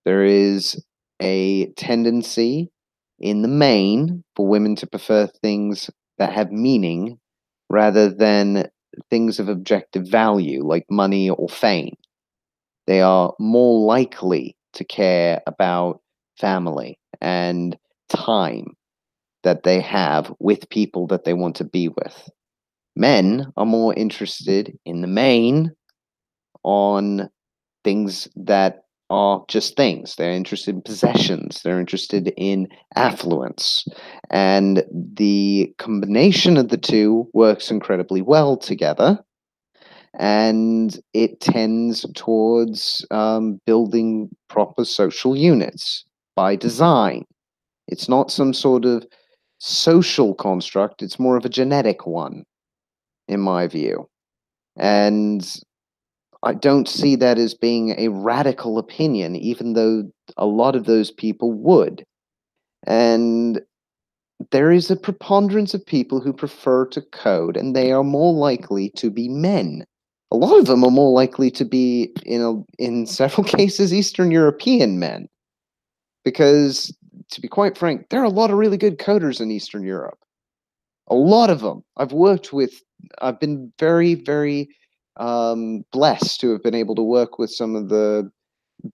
There is a tendency in the main for women to prefer things that have meaning rather than things of objective value like money or fame. They are more likely to care about family and time that they have with people that they want to be with. Men are more interested in the main on things that are just things. They're interested in possessions, they're interested in affluence. And the combination of the two works incredibly well together. And it tends towards building proper social units by design. It's not some sort of social construct, it's more of a genetic one, in my view. And I don't see that as being a radical opinion, even though a lot of those people would. And there is a preponderance of people who prefer to code, and they are more likely to be men. A lot of them are more likely to be, in several cases, Eastern European men. Because, to be quite frank, there are a lot of really good coders in Eastern Europe. A lot of them. I've been very, very blessed to have been able to work with some of the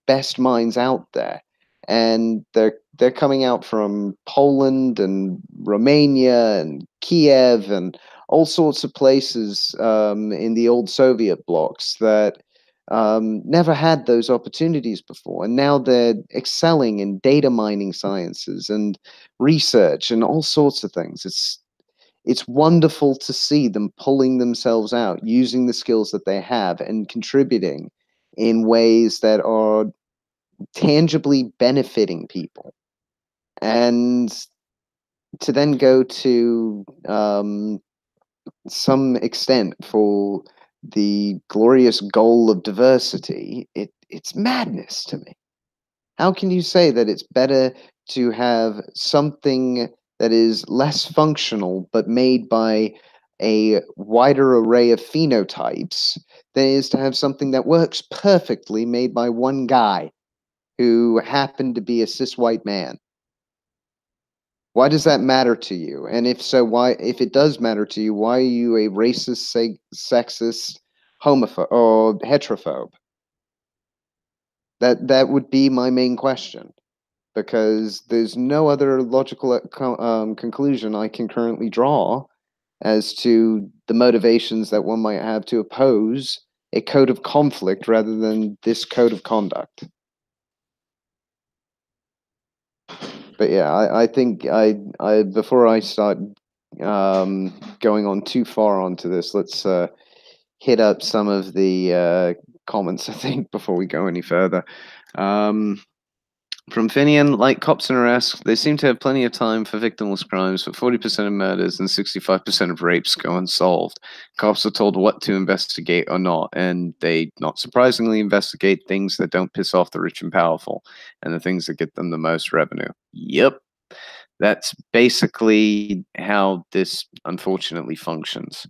best minds out there, and they're coming out from Poland and Romania and Kiev and all sorts of places in the old Soviet blocs that never had those opportunities before, and now they're excelling in data mining sciences and research and all sorts of things. It's wonderful to see them pulling themselves out, using the skills that they have, and contributing in ways that are tangibly benefiting people. And to then go to some extent for the glorious goal of diversity, it's madness to me. How can you say that it's better to have something that is less functional but made by a wider array of phenotypes than it is to have something that works perfectly made by one guy who happened to be a cis white man? Why does that matter to you? And if so, why, if it does matter to you, why are you a racist, sexist, homophobe, or heterophobe? That would be my main question, because there's no other logical conclusion I can currently draw as to the motivations that one might have to oppose a code of conflict rather than this code of conduct. But yeah, I think I before I start going on too far onto this, let's hit up some of the comments, I think, before we go any further. From Finian, like cops and arrests, they seem to have plenty of time for victimless crimes, but 40% of murders and 65% of rapes go unsolved. Cops are told what to investigate or not, and they, not surprisingly, investigate things that don't piss off the rich and powerful, and the things that get them the most revenue. Yep. That's basically how this unfortunately functions.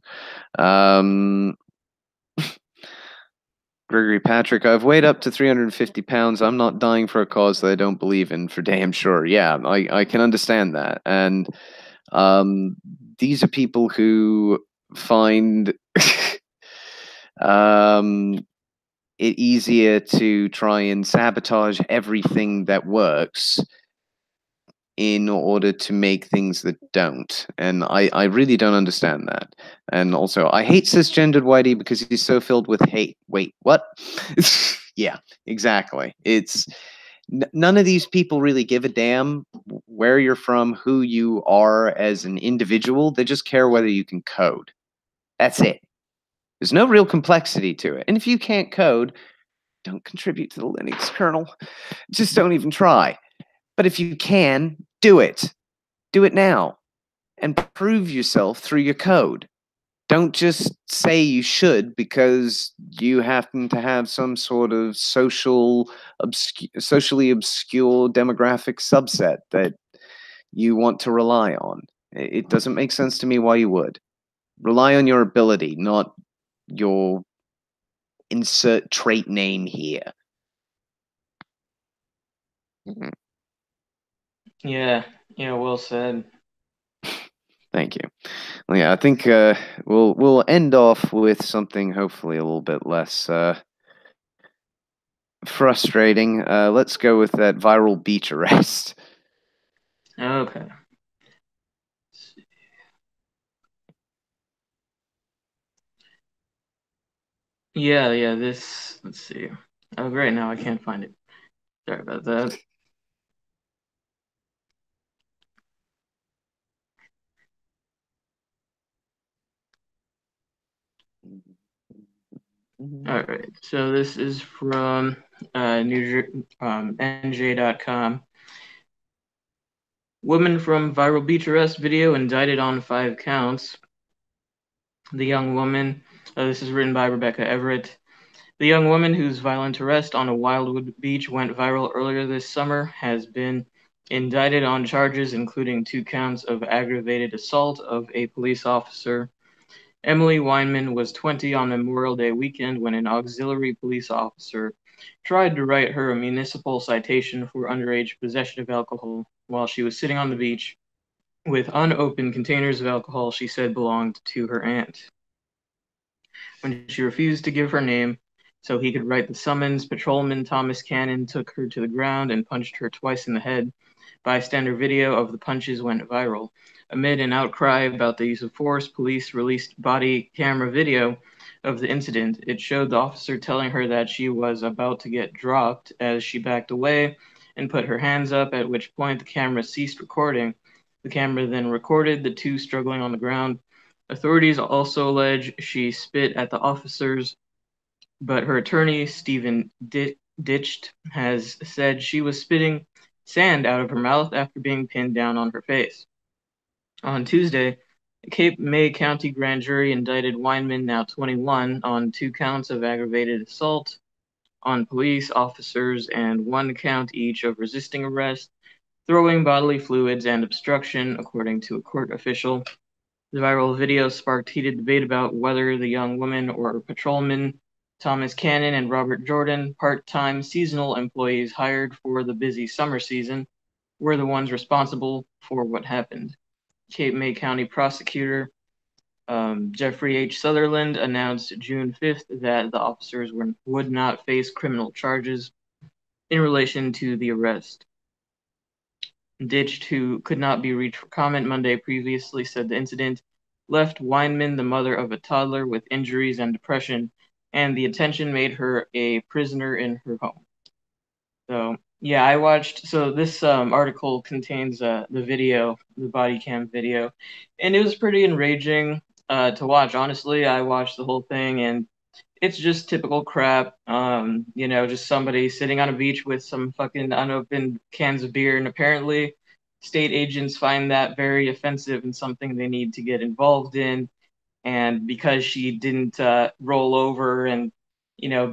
Gregory Patrick, I've weighed up to 350 pounds. I'm not dying for a cause that I don't believe in, for damn sure. Yeah, I can understand that. And these are people who find it easier to try and sabotage everything that works in order to make things that don't. And I really don't understand that. And also, I hate cisgendered Whitey because he's so filled with hate. Wait, what? Yeah, exactly. It's none of these people really give a damn where you're from, who you are as an individual. They just care whether you can code. That's it. There's no real complexity to it. And if you can't code, don't contribute to the Linux kernel. Just don't even try. But if you can, do it. Do it now. And prove yourself through your code. Don't just say you should because you happen to have some sort of socially obscure demographic subset that you want to rely on. It doesn't make sense to me why you would. Rely on your ability, not your insert trait name here. Yeah, well said. Thank you. Well, yeah, I think we'll end off with something hopefully a little bit less frustrating. Let's go with that viral beach arrest. Okay. Yeah, this, let's see. Oh, great, now I can't find it. Sorry about that. All right, so this is from NJ.com. Woman from viral beach arrest video indicted on 5 counts. The young woman, this is written by Rebecca Everett. The young woman whose violent arrest on a Wildwood beach went viral earlier this summer has been indicted on charges including 2 counts of aggravated assault of a police officer. Emily Weinman was 20 on Memorial Day weekend when an auxiliary police officer tried to write her a municipal citation for underage possession of alcohol while she was sitting on the beach with unopened containers of alcohol she said belonged to her aunt. When she refused to give her name so he could write the summons, patrolman Thomas Cannon took her to the ground and punched her twice in the head. Bystander video of the punches went viral. Amid an outcry about the use of force, police released body camera video of the incident. It showed the officer telling her that she was about to get dropped as she backed away and put her hands up, at which point the camera ceased recording. The camera then recorded the two struggling on the ground. Authorities also allege she spit at the officers, but her attorney, Stephen Ditched, has said she was spitting sand out of her mouth after being pinned down on her face. On Tuesday, the Cape May County grand jury indicted Weinman, now 21, on 2 counts of aggravated assault on police officers and 1 count each of resisting arrest, throwing bodily fluids, and obstruction, according to a court official. The viral video sparked heated debate about whether the young woman or patrolman Thomas Cannon and Robert Jordan, part-time seasonal employees hired for the busy summer season, were the ones responsible for what happened. Cape May County prosecutor Jeffrey H. Sutherland announced June 5th that the officers would not face criminal charges in relation to the arrest. Ditched, who could not be reached for comment Monday, previously said the incident left Weinman, the mother of a toddler with injuries and depression, and the attention made her a prisoner in her home. So, yeah, I watched. So, this article contains the video, the body cam video, and it was pretty enraging to watch. Honestly, I watched the whole thing, and it's just typical crap. Just somebody sitting on a beach with some fucking unopened cans of beer, and apparently, state agents find that very offensive and something they need to get involved in. And because she didn't roll over and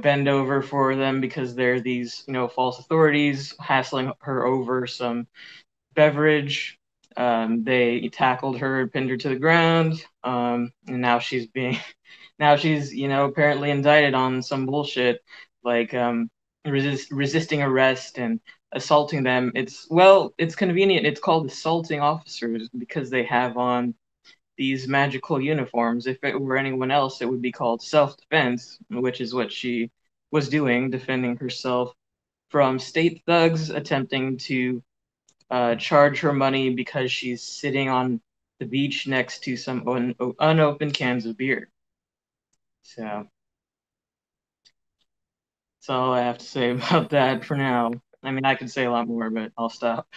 bend over for them because they're these false authorities hassling her over some beverage, they tackled her and pinned her to the ground, and now she's being now she's apparently indicted on some bullshit like resisting arrest and assaulting them. It's convenient, it's called assaulting officers because they have on these magical uniforms. If it were anyone else, it would be called self-defense, which is what she was doing, defending herself from state thugs attempting to charge her money because she's sitting on the beach next to some unopened cans of beer. So that's all I have to say about that for now. I mean, I could say a lot more, but I'll stop.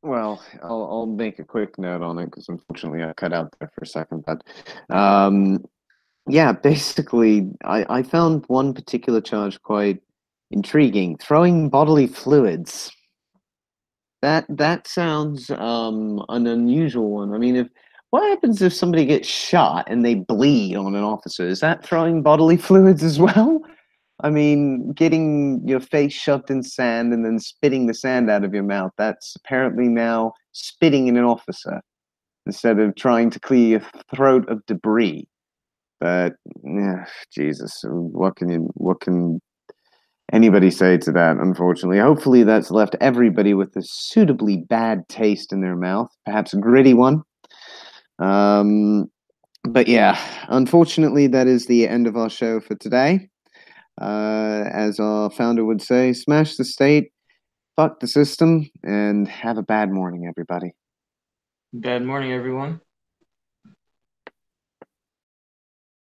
Well, I'll make a quick note on it because unfortunately I cut out there for a second. But yeah, basically, I found one particular charge quite intriguing: throwing bodily fluids. That sounds an unusual one. I mean, if what happens if somebody gets shot and they bleed on an officer? Is that throwing bodily fluids as well? I mean, getting your face shoved in sand and then spitting the sand out of your mouth, that's apparently now spitting in an officer instead of trying to clear your throat of debris. But yeah, Jesus, what can anybody say to that, unfortunately? Hopefully that's left everybody with a suitably bad taste in their mouth, perhaps a gritty one. But yeah, unfortunately that is the end of our show for today. As our founder would say, smash the state, fuck the system, and have a bad morning, everybody. Bad morning, everyone.